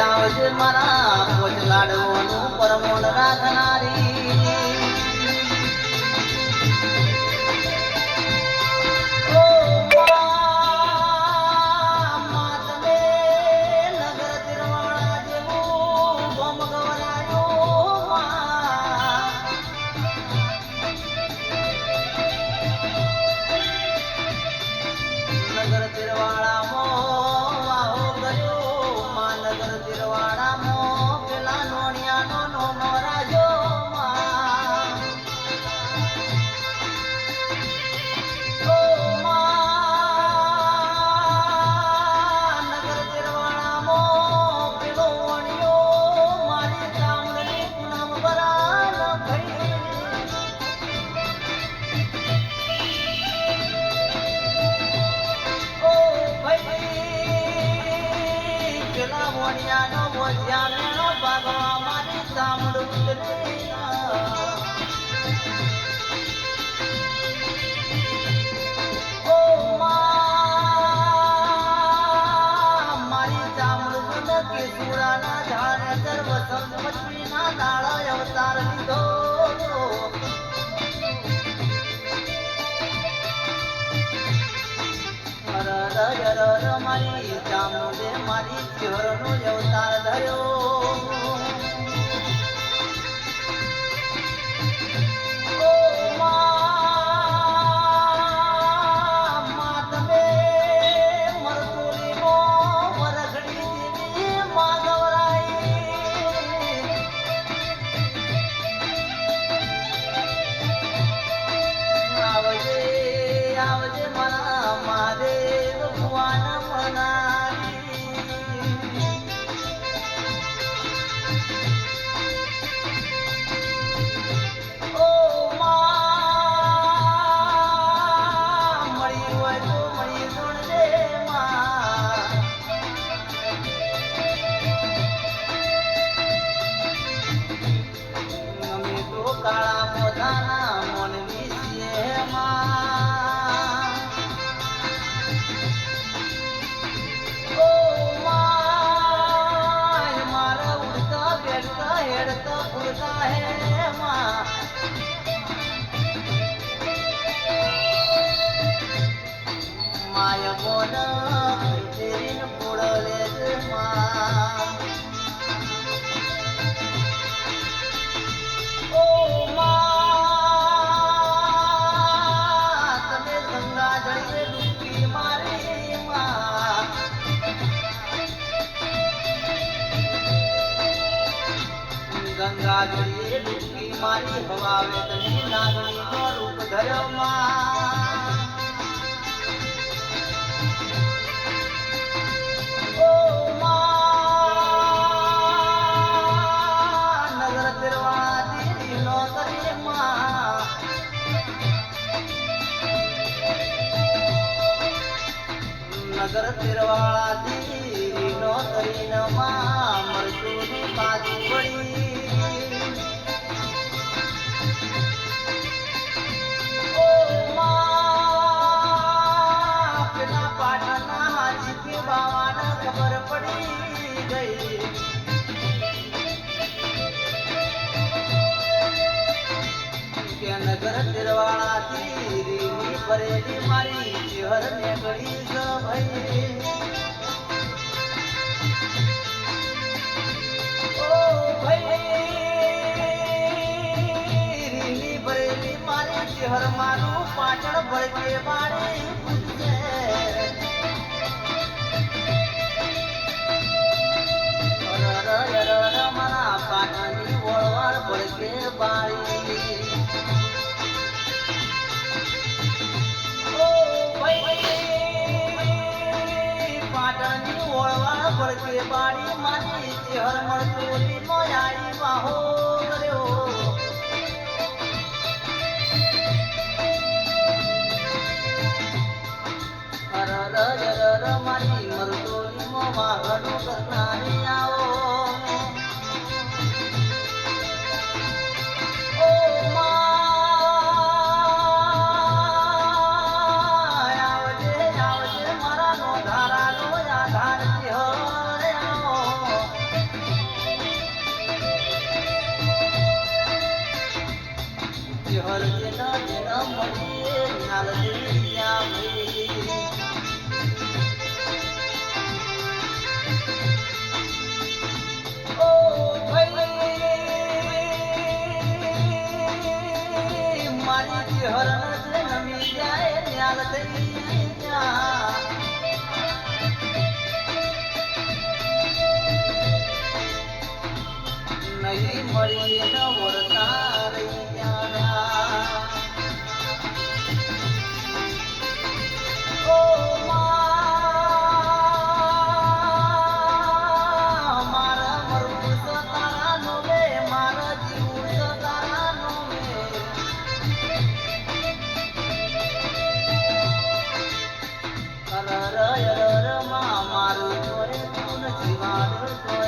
આવજે મારા પોચ લાડવાનું પરમોણ રાખનારી અવતાર લીધો મારી ચામુંડે મારી ચહેરનો અવતાર ધર્યો ગંગા જળીએ ડૂબકી મારી હવાવે તની નાગણીનો રૂપ ધર્યો માં ઓ માં નગર તિરવાળા દીનો કરી માં નગર તિરવાળા દીનો કરીને માં મરચુની બાજુ પડી નગર તિરવાળા તીરી ભરેલી મારી ચહેર ને ગળી ભાઈ ઓ ભાઈ રીની ભરેલી મારી ચહેર મારું પાટણ ભળકે મારી પૂછે મારા પાટણની વળવાળ ભળકે બાળી પડકે બાળી મારી ચહેર મળતોલી નો આઈ વાહો કર્યો અરર મારી મરતોલી નો વાહનો કરનારી આવો આવજે મારા નો ધારા નો આધાર મળીએ ન્યાલજી ન્યા ભાઈ ઓ ભાઈ મારી હરણ છે નમી જાય ન્યાલ થઈ ન્યા નહીં મળી ન વળતા રહી ગયા ઓ મારા મરવું તારા નો લે મારા જીવું તારા નો મે અરર મારું જોડે તું જીવાડ